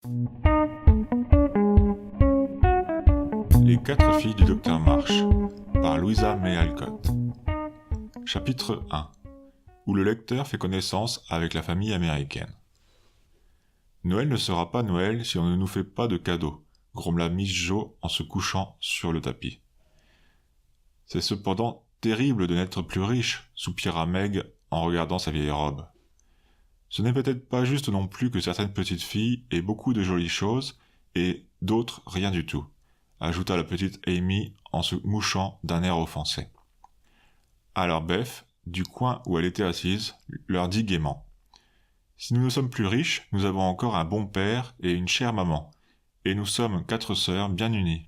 Les 4 filles du Docteur March par Louisa May Alcott. Chapitre 1 où le lecteur fait connaissance avec la famille américaine. Noël ne sera pas Noël si on ne nous fait pas de cadeaux, grommela Miss Joe en se couchant sur le tapis. C'est cependant terrible de n'être plus riche, soupira Meg en regardant sa vieille robe. Ce n'est peut-être pas juste non plus que certaines petites filles aient beaucoup de jolies choses et d'autres rien du tout, ajouta la petite Amy en se mouchant d'un air offensé. Alors Beth, du coin où elle était assise, leur dit gaiement : « Si nous ne sommes plus riches, nous avons encore un bon père et une chère maman, et nous sommes 4 sœurs bien unies. »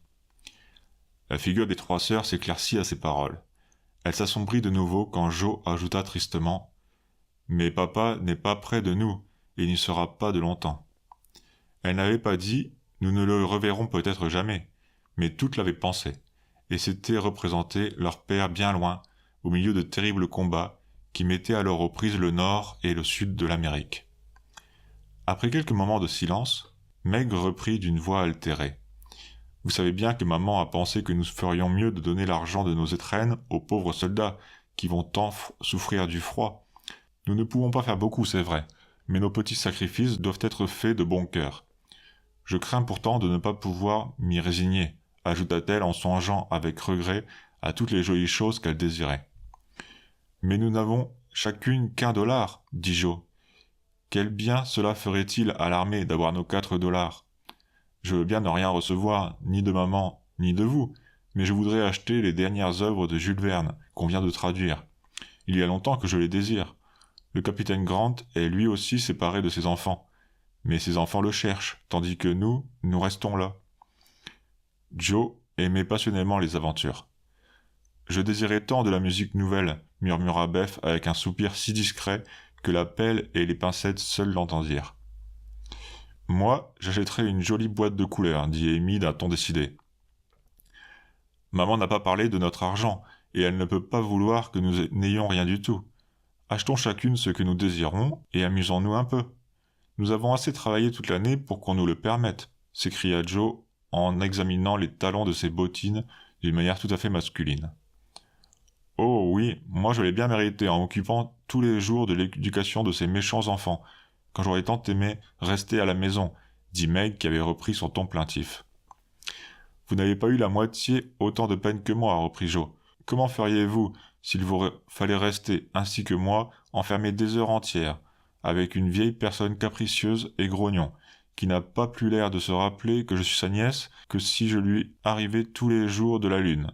La figure des 3 sœurs s'éclaircit à ces paroles. Elle s'assombrit de nouveau quand Joe ajouta tristement : « Mais papa n'est pas près de nous, et n'y sera pas de longtemps. » Elle n'avait pas dit « Nous ne le reverrons peut-être jamais », mais toutes l'avaient pensé, et s'étaient représenté leur père bien loin, au milieu de terribles combats qui mettaient alors aux prises le nord et le sud de l'Amérique. Après quelques moments de silence, Meg reprit d'une voix altérée. « Vous savez bien que maman a pensé que nous ferions mieux de donner l'argent de nos étrennes aux pauvres soldats qui vont tant souffrir du froid. Nous ne pouvons pas faire beaucoup, c'est vrai, mais nos petits sacrifices doivent être faits de bon cœur. Je crains pourtant de ne pas pouvoir m'y résigner, ajouta-t-elle en songeant avec regret à toutes les jolies choses qu'elle désirait. « Mais nous n'avons chacune qu'$1, dit Joe. Quel bien cela ferait-il à l'armée d'avoir nos $4 ? Je veux bien ne rien recevoir, ni de maman, ni de vous, mais je voudrais acheter les dernières œuvres de Jules Verne qu'on vient de traduire. Il y a longtemps que je les désire. Le capitaine Grant est lui aussi séparé de ses enfants, mais ses enfants le cherchent, tandis que nous restons là. » Joe aimait passionnément les aventures. « Je désirais tant de la musique nouvelle, » murmura Beth avec un soupir si discret que la pelle et les pincettes seuls l'entendirent. « Moi, j'achèterais une jolie boîte de couleurs, » dit Amy d'un ton décidé. « Maman n'a pas parlé de notre argent, et elle ne peut pas vouloir que nous n'ayons rien du tout. Achetons chacune ce que nous désirons, et amusons-nous un peu. Nous avons assez travaillé toute l'année pour qu'on nous le permette, » s'écria Joe en examinant les talons de ses bottines d'une manière tout à fait masculine. « Oh oui, moi je l'ai bien mérité en m'occupant tous les jours de l'éducation de ces méchants enfants, quand j'aurais tant aimé rester à la maison, » dit Meg qui avait repris son ton plaintif. « Vous n'avez pas eu la moitié autant de peine que moi, » reprit Joe. « Comment feriez-vous s'il vous fallait rester, ainsi que moi, enfermé des heures entières, avec une vieille personne capricieuse et grognon, qui n'a pas plus l'air de se rappeler que je suis sa nièce que si je lui arrivais tous les jours de la lune,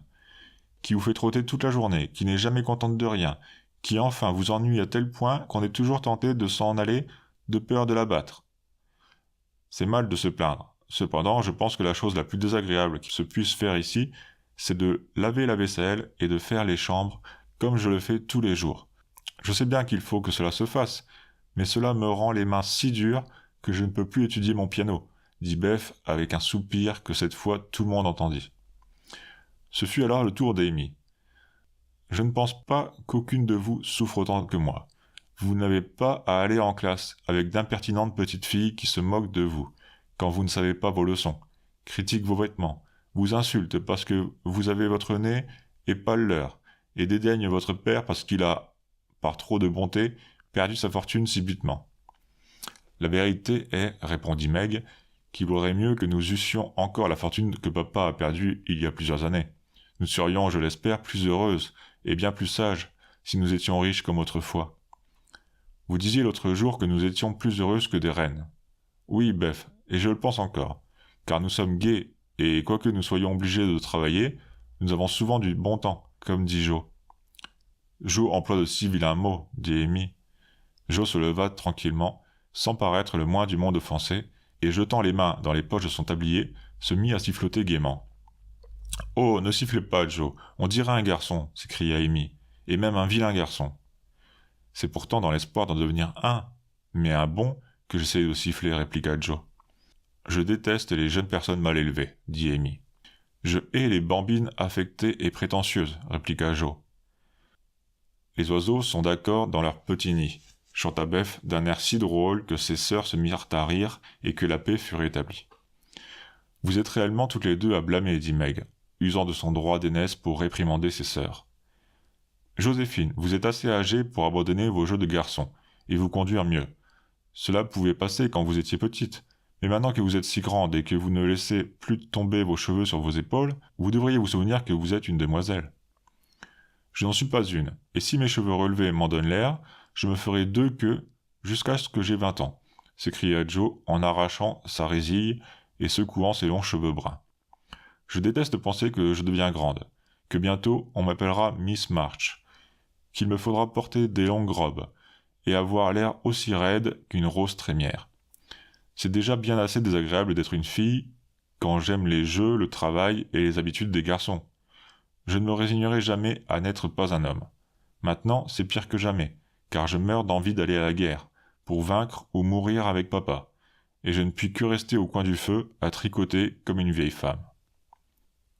qui vous fait trotter toute la journée, qui n'est jamais contente de rien, qui enfin vous ennuie à tel point qu'on est toujours tenté de s'en aller de peur de la battre. C'est mal de se plaindre. Cependant, je pense que la chose la plus désagréable qui se puisse faire ici, c'est de laver la vaisselle et de faire les chambres comme je le fais tous les jours. Je sais bien qu'il faut que cela se fasse, mais cela me rend les mains si dures que je ne peux plus étudier mon piano, dit Beth avec un soupir que cette fois tout le monde entendit. Ce fut alors le tour d'Amy. « Je ne pense pas qu'aucune de vous souffre autant que moi. Vous n'avez pas à aller en classe avec d'impertinentes petites filles qui se moquent de vous, quand vous ne savez pas vos leçons, critiquent vos vêtements, vous insultent parce que vous avez votre nez et pas le leur, et dédaignent votre père parce qu'il a, par trop de bonté, perdu sa fortune subitement. La vérité est, répondit Meg, qu'il vaudrait mieux que nous eussions encore la fortune que papa a perdue il y a plusieurs années. Nous serions, je l'espère, plus heureuses et bien plus sages si nous étions riches comme autrefois. Vous disiez l'autre jour que nous étions plus heureuses que des reines. Oui, Beth, et je le pense encore, car nous sommes gais, et quoique nous soyons obligés de travailler, nous avons souvent du bon temps, comme dit Joe. Joe emploie de si vilains mots, dit Amy. Joe se leva tranquillement, sans paraître le moins du monde offensé, et jetant les mains dans les poches de son tablier, se mit à siffloter gaiement. « Oh, ne sifflez pas, Joe, on dirait un garçon, » s'écria Amy, « et même un vilain garçon. » C'est pourtant dans l'espoir d'en devenir un, mais un bon, que j'essaie de siffler, répliqua Joe. « Je déteste les jeunes personnes mal élevées, » dit Amy. « Je hais les bambines affectées et prétentieuses, » répliqua Joe. « Les oiseaux sont d'accord dans leur petit nid, chanta Beth d'un air si drôle que ses sœurs se mirent à rire et que la paix fut rétablie. « Vous êtes réellement toutes les deux à blâmer, dit Meg, usant de son droit d'aînesse pour réprimander ses sœurs. Joséphine, vous êtes assez âgée pour abandonner vos jeux de garçon et vous conduire mieux. Cela pouvait passer quand vous étiez petite, mais maintenant que vous êtes si grande et que vous ne laissez plus tomber vos cheveux sur vos épaules, vous devriez vous souvenir que vous êtes une demoiselle. Je n'en suis pas une, et si mes cheveux relevés m'en donnent l'air, je me ferai 2 queues jusqu'à ce que j'aie 20 ans, s'écria Joe en arrachant sa résille et secouant ses longs cheveux bruns. Je déteste penser que je deviens grande, que bientôt on m'appellera Miss March, qu'il me faudra porter des longues robes, et avoir l'air aussi raide qu'une rose trémière. C'est déjà bien assez désagréable d'être une fille quand j'aime les jeux, le travail et les habitudes des garçons. Je ne me résignerai jamais à n'être pas un homme. Maintenant, c'est pire que jamais, car je meurs d'envie d'aller à la guerre, pour vaincre ou mourir avec papa, et je ne puis que rester au coin du feu, à tricoter comme une vieille femme.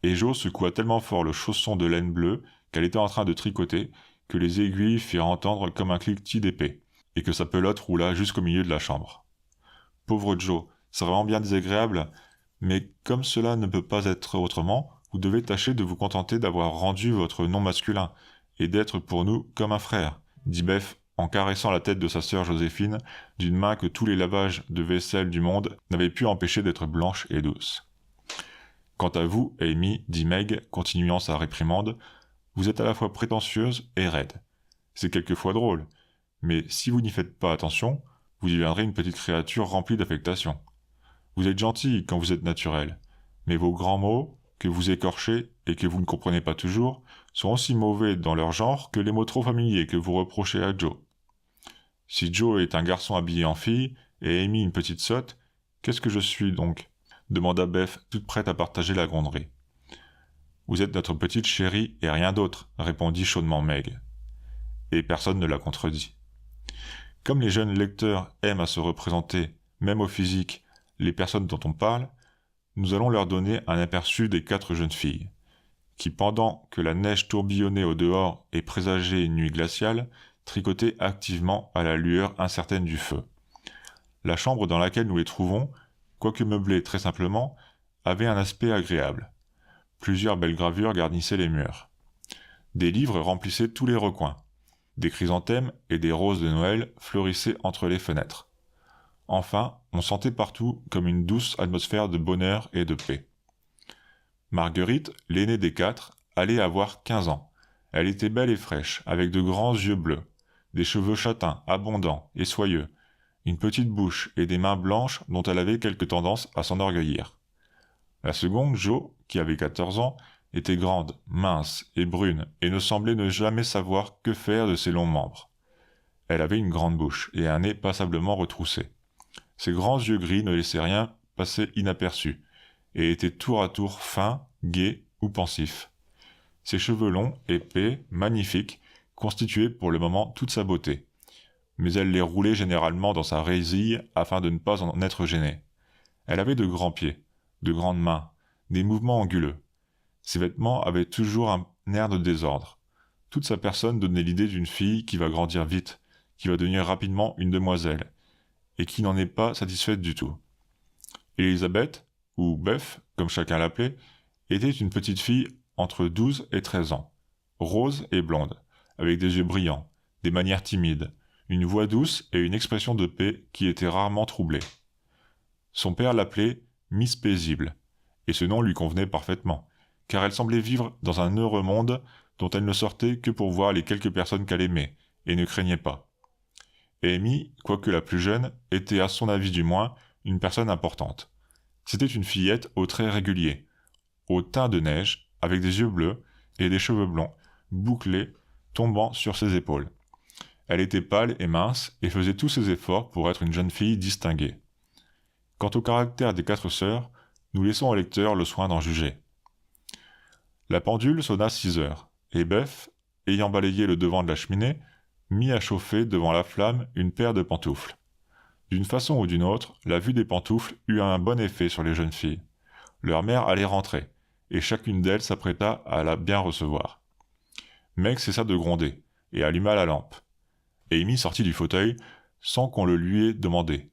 Et Jo secoua tellement fort le chausson de laine bleue qu'elle était en train de tricoter, que les aiguilles firent entendre comme un cliquetis d'épée, et que sa pelote roula jusqu'au milieu de la chambre. Pauvre Joe, c'est vraiment bien désagréable, mais comme cela ne peut pas être autrement, vous devez tâcher de vous contenter d'avoir rendu votre nom masculin, et d'être pour nous comme un frère, dit Beth en caressant la tête de sa sœur Joséphine d'une main que tous les lavages de vaisselle du monde n'avaient pu empêcher d'être blanche et douce. Quant à vous, Amy, dit Meg, continuant sa réprimande, vous êtes à la fois prétentieuse et raide. C'est quelquefois drôle, mais si vous n'y faites pas attention, vous deviendrez une petite créature remplie d'affectation. Vous êtes gentille quand vous êtes naturelle, mais vos grands mots, que vous écorchez et que vous ne comprenez pas toujours, sont aussi mauvais dans leur genre que les mots trop familiers que vous reprochez à Joe. Si Joe est un garçon habillé en fille et Amy une petite sotte, qu'est-ce que je suis donc ? Demanda Beth, toute prête à partager la gronderie. Vous êtes notre petite chérie et rien d'autre, répondit chaudement Meg. Et personne ne la contredit. Comme les jeunes lecteurs aiment à se représenter, même au physique, les personnes dont on parle, nous allons leur donner un aperçu des 4 jeunes filles, qui, pendant que la neige tourbillonnait au dehors et présageait une nuit glaciale, tricotaient activement à la lueur incertaine du feu. La chambre dans laquelle nous les trouvons, quoique meublée très simplement, avait un aspect agréable. Plusieurs belles gravures garnissaient les murs. Des livres remplissaient tous les recoins. Des chrysanthèmes et des roses de Noël fleurissaient entre les fenêtres. Enfin, on sentait partout comme une douce atmosphère de bonheur et de paix. Marguerite, l'aînée des 4, allait avoir 15 ans. Elle était belle et fraîche, avec de grands yeux bleus, des cheveux châtains, abondants et soyeux, une petite bouche et des mains blanches dont elle avait quelque tendance à s'enorgueillir. La seconde, Jo, qui avait 14 ans, était grande, mince et brune, et ne semblait ne jamais savoir que faire de ses longs membres. Elle avait une grande bouche et un nez passablement retroussé. Ses grands yeux gris ne laissaient rien passer inaperçu, et étaient tour à tour fins, gais ou pensifs. Ses cheveux longs, épais, magnifiques, constituaient pour le moment toute sa beauté, mais elle les roulait généralement dans sa résille afin de ne pas en être gênée. Elle avait de grands pieds, de grandes mains, des mouvements anguleux. Ses vêtements avaient toujours un air de désordre. Toute sa personne donnait l'idée d'une fille qui va grandir vite, qui va devenir rapidement une demoiselle, et qui n'en est pas satisfaite du tout. Elisabeth, ou Beth, comme chacun l'appelait, était une petite fille entre 12 et 13 ans, rose et blonde, avec des yeux brillants, des manières timides, une voix douce et une expression de paix qui était rarement troublée. Son père l'appelait Miss Paisible, et ce nom lui convenait parfaitement, car elle semblait vivre dans un heureux monde dont elle ne sortait que pour voir les quelques personnes qu'elle aimait, et ne craignait pas. Amy, quoique la plus jeune, était à son avis du moins une personne importante. C'était une fillette aux traits réguliers, au teint de neige, avec des yeux bleus et des cheveux blonds, bouclés, tombant sur ses épaules. Elle était pâle et mince et faisait tous ses efforts pour être une jeune fille distinguée. Quant au caractère des 4 sœurs, nous laissons au lecteur le soin d'en juger. La pendule sonna 6 heures, et Beth, ayant balayé le devant de la cheminée, mit à chauffer devant la flamme une paire de pantoufles. D'une façon ou d'une autre, la vue des pantoufles eut un bon effet sur les jeunes filles. Leur mère allait rentrer, et chacune d'elles s'apprêta à la bien recevoir. Meg cessa de gronder, et alluma la lampe. Amy sortit du fauteuil sans qu'on le lui ait demandé,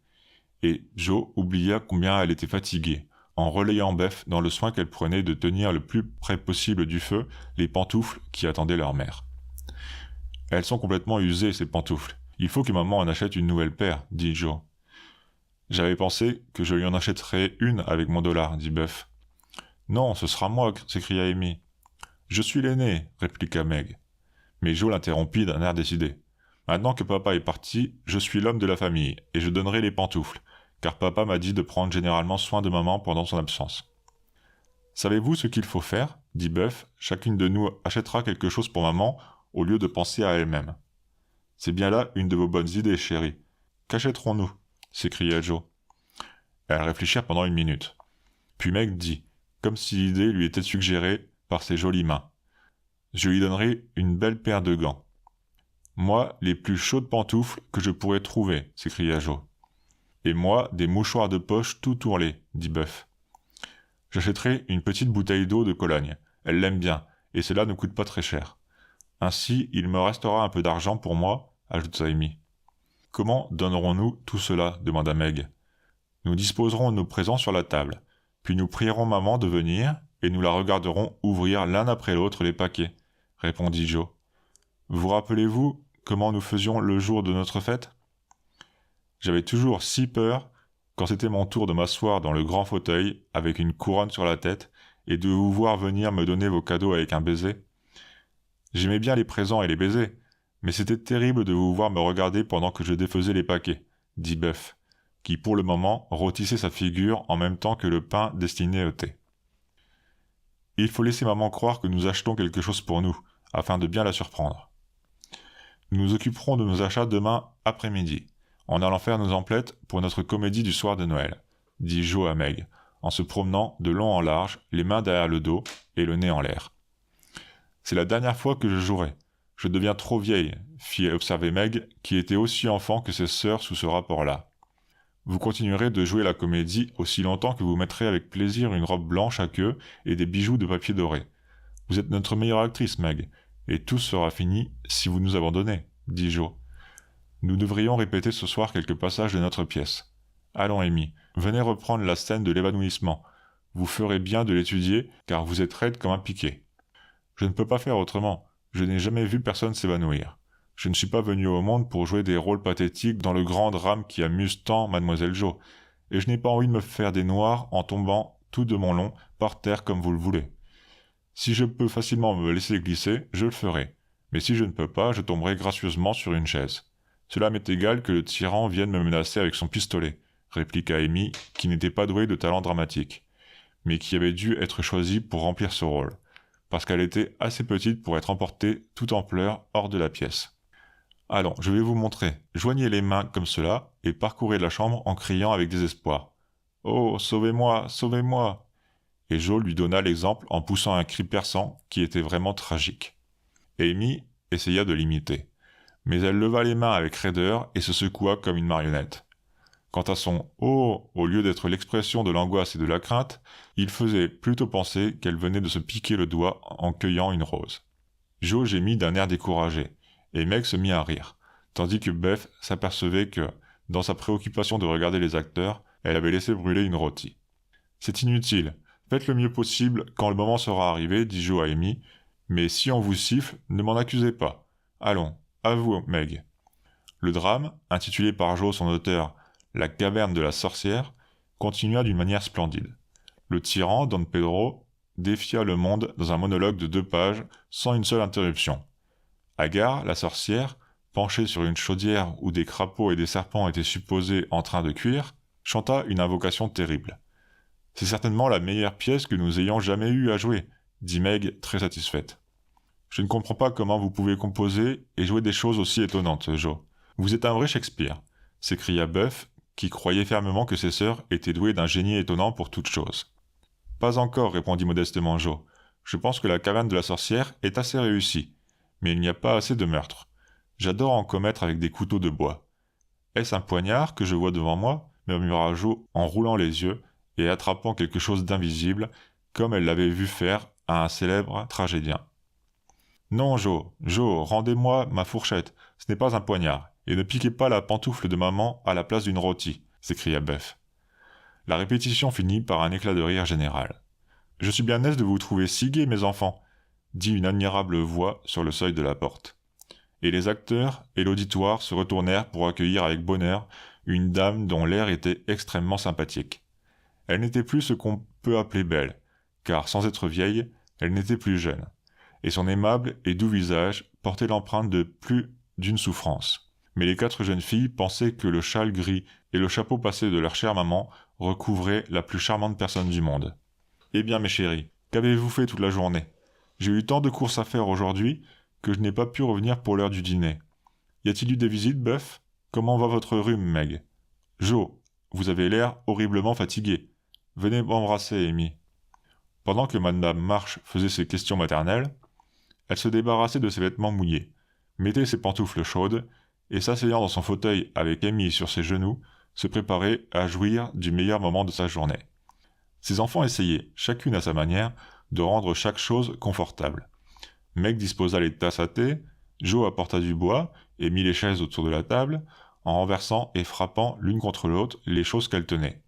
et Joe oublia combien elle était fatiguée, en relayant Beth dans le soin qu'elle prenait de tenir le plus près possible du feu les pantoufles qui attendaient leur mère. « Elles sont complètement usées, ces pantoufles. Il faut que maman en achète une nouvelle paire, dit Joe. « J'avais pensé que je lui en achèterais une avec mon $, dit Beth. « Non, ce sera moi, s'écria Amy. « Je suis l'aîné, répliqua Meg. Mais Joe l'interrompit d'un air décidé. « Maintenant que papa est parti, je suis l'homme de la famille, et je donnerai les pantoufles, car papa m'a dit de prendre généralement soin de maman pendant son absence. »« Savez-vous ce qu'il faut faire ?» dit Beth. « Chacune de nous achètera quelque chose pour maman, au lieu de penser à elle-même. »« C'est bien là une de vos bonnes idées, chérie. Qu'achèterons-nous » s'écria Joe. Elles réfléchirent pendant 1 minute. Puis Meg dit, comme si l'idée lui était suggérée par ses jolies mains. « Je lui donnerai une belle paire de gants. »« Moi, les plus chaudes pantoufles que je pourrais trouver, » s'écria Joe. « Et moi, des mouchoirs de poche tout ourlés, » dit Beth. « J'achèterai une petite bouteille d'eau de Cologne. Elle l'aime bien, et cela ne coûte pas très cher. Ainsi, il me restera un peu d'argent pour moi, » ajouta Amy. « Comment donnerons-nous tout cela ?» demanda Meg. « Nous disposerons de nos présents sur la table, puis nous prierons maman de venir, et nous la regarderons ouvrir l'un après l'autre les paquets, » répondit Joe. « Vous rappelez-vous comment nous faisions le jour de notre fête ? J'avais toujours si peur quand c'était mon tour de m'asseoir dans le grand fauteuil avec une couronne sur la tête et de vous voir venir me donner vos cadeaux avec un baiser. J'aimais bien les présents et les baisers, mais c'était terrible de vous voir me regarder pendant que je défaisais les paquets, » dit Beth, qui pour le moment rôtissait sa figure en même temps que le pain destiné au thé. « Il faut laisser maman croire que nous achetons quelque chose pour nous, afin de bien la surprendre. Nous nous occuperons de nos achats demain après-midi, en allant faire nos emplettes pour notre comédie du soir de Noël, » dit Joe à Meg, en se promenant de long en large, les mains derrière le dos et le nez en l'air. « C'est la dernière fois que je jouerai. Je deviens trop vieille, » fit observer Meg, qui était aussi enfant que ses sœurs sous ce rapport-là. « Vous continuerez de jouer la comédie aussi longtemps que vous mettrez avec plaisir une robe blanche à queue et des bijoux de papier doré. Vous êtes notre meilleure actrice, Meg, et tout sera fini si vous nous abandonnez, » dit Joe. « Nous devrions répéter ce soir quelques passages de notre pièce. Allons, Amy, venez reprendre la scène de l'évanouissement. Vous ferez bien de l'étudier, car vous êtes raide comme un piquet. » « Je ne peux pas faire autrement. Je n'ai jamais vu personne s'évanouir. Je ne suis pas venu au monde pour jouer des rôles pathétiques dans le grand drame qui amuse tant Mademoiselle Joe, et je n'ai pas envie de me faire des noirs en tombant tout de mon long par terre comme vous le voulez. Si je peux facilement me laisser glisser, je le ferai, mais si je ne peux pas, je tomberai gracieusement sur une chaise. Cela m'est égal que le tyran vienne me menacer avec son pistolet, » répliqua Amy, qui n'était pas douée de talent dramatique, mais qui avait dû être choisie pour remplir ce rôle, parce qu'elle était assez petite pour être emportée tout en pleurs hors de la pièce. « Allons, je vais vous montrer. Joignez les mains comme cela et parcourez la chambre en criant avec désespoir. « Oh, sauvez-moi, sauvez-moi » Et Joe lui donna l'exemple en poussant un cri perçant qui était vraiment tragique. Amy essaya de l'imiter, mais elle leva les mains avec raideur et se secoua comme une marionnette. Quant à son « oh », au lieu d'être l'expression de l'angoisse et de la crainte, il faisait plutôt penser qu'elle venait de se piquer le doigt en cueillant une rose. Joe gémit d'un air découragé, et Meg se mit à rire, tandis que Beth s'apercevait que, dans sa préoccupation de regarder les acteurs, elle avait laissé brûler une rôtie. « C'est inutile, faites le mieux possible quand le moment sera arrivé, » dit Joe à Amy, « mais si on vous siffle, ne m'en accusez pas. Allons, à vous, Meg. » Le drame, intitulé par Joe son auteur « La caverne de la sorcière », continua d'une manière splendide. Le tyran, Don Pedro, défia le monde dans un monologue de 2 pages, sans une seule interruption. Agar, la sorcière, penchée sur une chaudière où des crapauds et des serpents étaient supposés en train de cuire, chanta une invocation terrible. « C'est certainement la meilleure pièce que nous ayons jamais eu à jouer, » dit Meg, très satisfaite. « Je ne comprends pas comment vous pouvez composer et jouer des choses aussi étonnantes, Joe. Vous êtes un vrai Shakespeare » s'écria Beth, qui croyait fermement que ses sœurs étaient douées d'un génie étonnant pour toutes choses. « Pas encore, » répondit modestement Joe. « Je pense que la caverne de la sorcière est assez réussie, mais il n'y a pas assez de meurtres. J'adore en commettre avec des couteaux de bois. »« Est-ce un poignard que je vois devant moi ?» murmura Joe en roulant les yeux et attrapant quelque chose d'invisible, comme elle l'avait vu faire à un célèbre tragédien. « Non, Joe, rendez-moi ma fourchette, ce n'est pas un poignard, et ne piquez pas la pantoufle de maman à la place d'une rôtie, s'écria Beth. La répétition finit par un éclat de rire général. « Je suis bien aise de vous trouver si gais, mes enfants !» dit une admirable voix sur le seuil de la porte. Et les acteurs et l'auditoire se retournèrent pour accueillir avec bonheur une dame dont l'air était extrêmement sympathique. Elle n'était plus ce qu'on peut appeler belle, car sans être vieille, elle n'était plus jeune, et son aimable et doux visage portait l'empreinte de plus d'une souffrance. Mais les 4 jeunes filles pensaient que le châle gris et le chapeau passé de leur chère maman recouvraient la plus charmante personne du monde. « Eh bien, mes chéris, qu'avez-vous fait toute la journée ? J'ai eu tant de courses à faire aujourd'hui que je n'ai pas pu revenir pour l'heure du dîner. Y a-t-il eu des visites, Buff ? Comment va votre rhume, Meg ? Joe, vous avez l'air horriblement fatigué. Venez m'embrasser, Amy. » Pendant que Madame March faisait ses questions maternelles, elle se débarrassait de ses vêtements mouillés, mettait ses pantoufles chaudes, et s'asseyant dans son fauteuil avec Amy sur ses genoux, se préparait à jouir du meilleur moment de sa journée. Ses enfants essayaient, chacune à sa manière, de rendre chaque chose confortable. Meg disposa les tasses à thé, Joe apporta du bois et mit les chaises autour de la table, en renversant et frappant l'une contre l'autre les choses qu'elle tenait.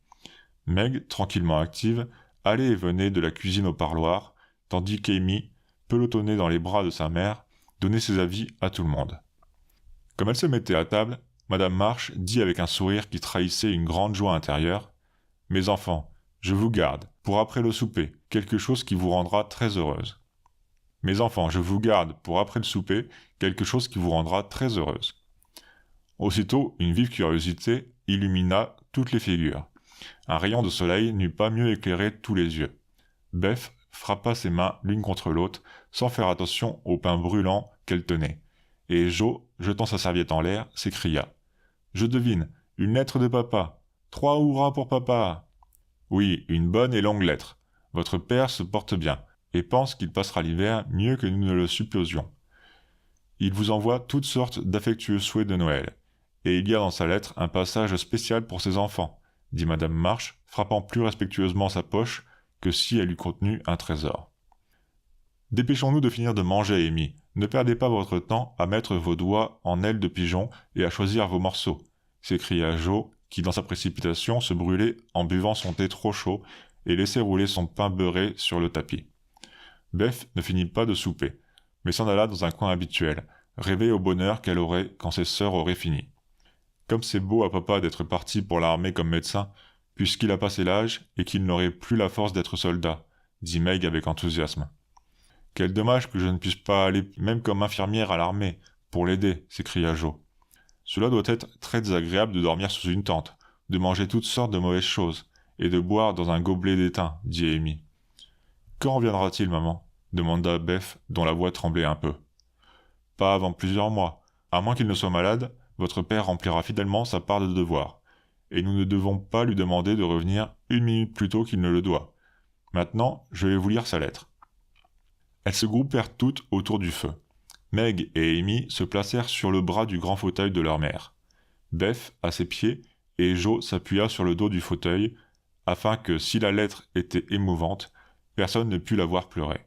Meg, tranquillement active, allait et venait de la cuisine au parloir, tandis qu'Amy, pelotonnée dans les bras de sa mère, donnait ses avis à tout le monde. Comme elle se mettait à table, Madame March dit avec un sourire qui trahissait une grande joie intérieure : « Mes enfants, je vous garde, pour après le souper, quelque chose qui vous rendra très heureuse. Mes enfants, je vous garde, pour après le souper, quelque chose qui vous rendra très heureuse. » Aussitôt, une vive curiosité illumina toutes les figures. Un rayon de soleil n'eût pas mieux éclairé tous les yeux. Beth frappa ses mains l'une contre l'autre, sans faire attention au pain brûlant qu'elle tenait. Et Joe, jetant sa serviette en l'air, s'écria : « Je devine, une lettre de papa. 3 hurrahs pour papa !» « Oui, une bonne et longue lettre. Votre père se porte bien, et pense qu'il passera l'hiver mieux que nous ne le supposions. Il vous envoie toutes sortes d'affectueux souhaits de Noël, et il y a dans sa lettre un passage spécial pour ses enfants, dit Madame March, frappant plus respectueusement sa poche que si elle eût contenu un trésor. « Dépêchons-nous de finir de manger, Amy. Ne perdez pas votre temps à mettre vos doigts en ailes de pigeon et à choisir vos morceaux, » s'écria Joe, qui dans sa précipitation se brûlait en buvant son thé trop chaud et laissait rouler son pain beurré sur le tapis. Beth ne finit pas de souper, mais s'en alla dans un coin habituel, rêver au bonheur qu'elle aurait quand ses sœurs auraient fini. Comme c'est beau à papa d'être parti pour l'armée comme médecin, puisqu'il a passé l'âge et qu'il n'aurait plus la force d'être soldat, dit Meg avec enthousiasme. Quel dommage que je ne puisse pas aller même comme infirmière à l'armée, pour l'aider, s'écria Joe. Cela doit être très désagréable de dormir sous une tente, de manger toutes sortes de mauvaises choses, et de boire dans un gobelet d'étain, dit Amy. Quand reviendra-t-il, maman ? Demanda Beth, dont la voix tremblait un peu. Pas avant plusieurs mois. À moins qu'il ne soit malade, votre père remplira fidèlement sa part de devoir, et nous ne devons pas lui demander de revenir 1 minute plus tôt qu'il ne le doit. Maintenant, je vais vous lire sa lettre. Elles se groupèrent toutes autour du feu. Meg et Amy se placèrent sur le bras du grand fauteuil de leur mère. Beth à ses pieds, et Joe s'appuya sur le dos du fauteuil, afin que, si la lettre était émouvante, personne ne pût la voir pleurer.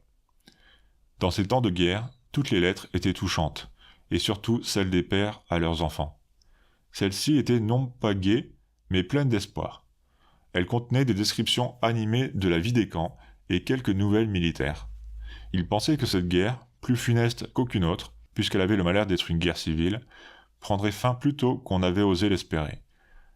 Dans ces temps de guerre, toutes les lettres étaient touchantes, et surtout celles des pères à leurs enfants. Celle-ci était non pas gaie, mais pleine d'espoir. Elle contenait des descriptions animées de la vie des camps et quelques nouvelles militaires. Ils pensaient que cette guerre, plus funeste qu'aucune autre, puisqu'elle avait le malheur d'être une guerre civile, prendrait fin plus tôt qu'on avait osé l'espérer.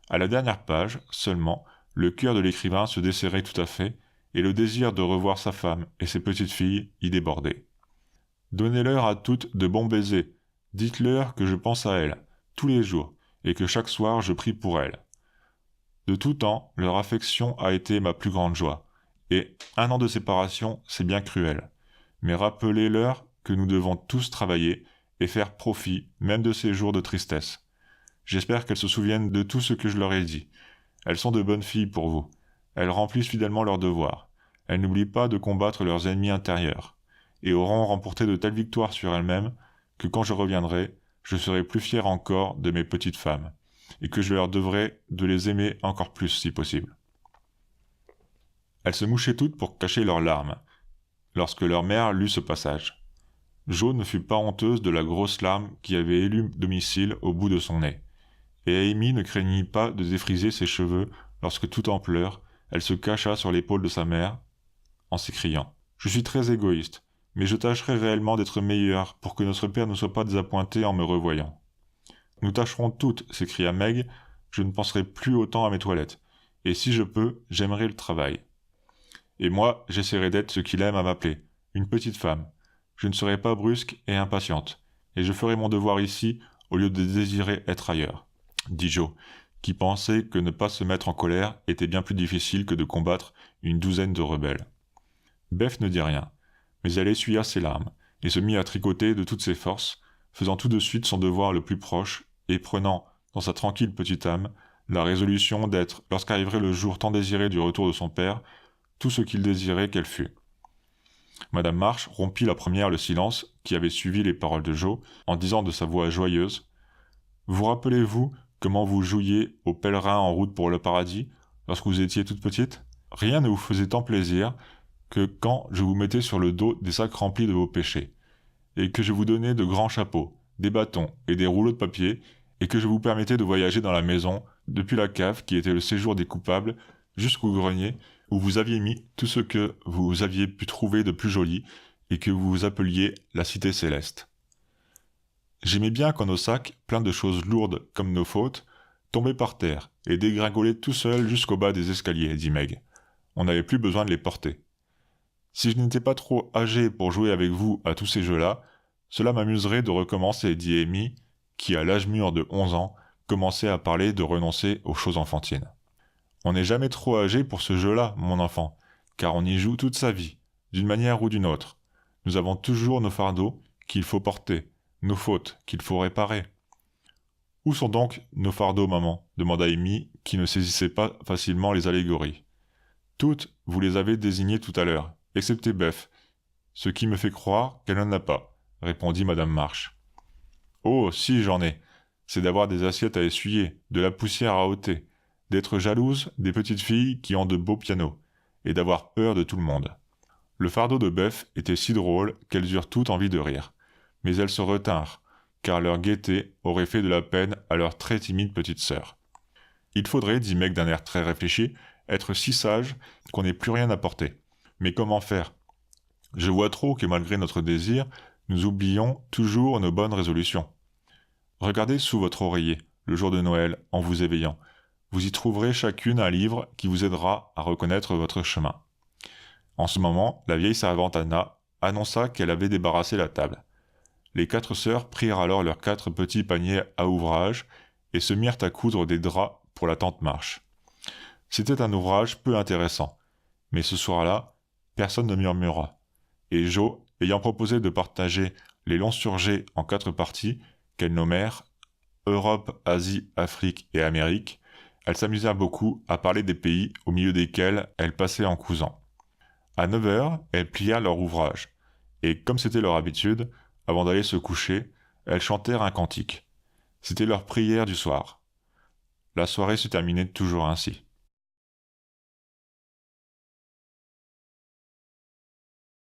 À la dernière page, seulement, le cœur de l'écrivain se desserrait tout à fait, et le désir de revoir sa femme et ses petites filles y débordait. Donnez-leur à toutes de bons baisers, dites-leur que je pense à elles, tous les jours, et que chaque soir je prie pour elles. De tout temps, leur affection a été ma plus grande joie, et 1 an de séparation, c'est bien cruel. Mais rappelez-leur que nous devons tous travailler et faire profit même de ces jours de tristesse. J'espère qu'elles se souviennent de tout ce que je leur ai dit. Elles sont de bonnes filles pour vous. Elles remplissent fidèlement leurs devoirs. Elles n'oublient pas de combattre leurs ennemis intérieurs, et auront remporté de telles victoires sur elles-mêmes que quand je reviendrai, je serai plus fier encore de mes petites femmes, et que je leur devrai de les aimer encore plus si possible. Elles se mouchaient toutes pour cacher leurs larmes, lorsque leur mère lut ce passage. Jo ne fut pas honteuse de la grosse larme qui avait élu domicile au bout de son nez, et Amy ne craignit pas de défriser ses cheveux lorsque, tout en pleurs, elle se cacha sur l'épaule de sa mère, en s'écriant « Je suis très égoïste, mais je tâcherai réellement d'être meilleure pour que notre père ne soit pas désappointé en me revoyant. »« Nous tâcherons toutes, » s'écria Meg, « je ne penserai plus autant à mes toilettes, et si je peux, j'aimerai le travail. Et moi, j'essaierai d'être ce qu'il aime à m'appeler, une petite femme. Je ne serai pas brusque et impatiente, et je ferai mon devoir ici au lieu de désirer être ailleurs, » dit Jo, qui pensait que ne pas se mettre en colère était bien plus difficile que de combattre une douzaine de rebelles. Beth ne dit rien, mais elle essuya ses larmes, et se mit à tricoter de toutes ses forces, faisant tout de suite son devoir le plus proche, et prenant, dans sa tranquille petite âme, la résolution d'être, lorsqu'arriverait le jour tant désiré du retour de son père, tout ce qu'il désirait qu'elle fût. Madame March rompit la première le silence qui avait suivi les paroles de Jo, en disant de sa voix joyeuse « Vous rappelez-vous comment vous jouiez aux pèlerins en route pour le paradis, lorsque vous étiez toute petite ? Rien ne vous faisait tant plaisir que quand je vous mettais sur le dos des sacs remplis de vos péchés, et que je vous donnais de grands chapeaux, des bâtons et des rouleaux de papier, et que je vous permettais de voyager dans la maison, depuis la cave qui était le séjour des coupables, jusqu'au grenier, où vous aviez mis tout ce que vous aviez pu trouver de plus joli, et que vous appeliez la cité céleste. J'aimais bien quand nos sacs, pleins de choses lourdes comme nos fautes, tombaient par terre et dégringolaient tout seuls jusqu'au bas des escaliers, dit Meg. On n'avait plus besoin de les porter. Si je n'étais pas trop âgé pour jouer avec vous à tous ces jeux-là, cela m'amuserait de recommencer, dit Amy, qui, à l'âge mûr de 11 ans, commençait à parler de renoncer aux choses enfantines. On n'est jamais trop âgé pour ce jeu-là, mon enfant, car on y joue toute sa vie, d'une manière ou d'une autre. Nous avons toujours nos fardeaux qu'il faut porter, nos fautes qu'il faut réparer. « Où sont donc nos fardeaux, maman ?» demanda Amy, qui ne saisissait pas facilement les allégories. « Toutes, vous les avez désignées tout à l'heure, excepté Beth, ce qui me fait croire qu'elle n'en a pas, » répondit Madame March. « Oh, si j'en ai, c'est d'avoir des assiettes à essuyer, de la poussière à ôter, d'être jalouse des petites filles qui ont de beaux pianos, et d'avoir peur de tout le monde. » Le fardeau de Beth était si drôle qu'elles eurent toutes envie de rire, mais elles se retinrent, car leur gaieté aurait fait de la peine à leur très timide petite sœur. « Il faudrait, dit Meg d'un air très réfléchi, être si sage qu'on n'ait plus rien à porter. Mais comment faire ? Je vois trop que malgré notre désir, nous oublions toujours nos bonnes résolutions. Regardez sous votre oreiller, le jour de Noël, en vous éveillant. Vous y trouverez chacune un livre qui vous aidera à reconnaître votre chemin. » En ce moment, la vieille servante Anna annonça qu'elle avait débarrassé la table. Les 4 sœurs prirent alors leurs 4 petits paniers à ouvrage et se mirent à coudre des draps pour la tante March. C'était un ouvrage peu intéressant, mais ce soir-là, personne ne murmura, et Jo, ayant proposé de partager les longs sujets en 4 parties, qu'elles nommèrent Europe, Asie, Afrique et Amérique, elles s'amusèrent beaucoup à parler des pays au milieu desquels elles passaient en cousant. À 9 heures, elles plièrent leur ouvrage, et comme c'était leur habitude, avant d'aller se coucher, elles chantèrent un cantique. C'était leur prière du soir. La soirée se terminait toujours ainsi.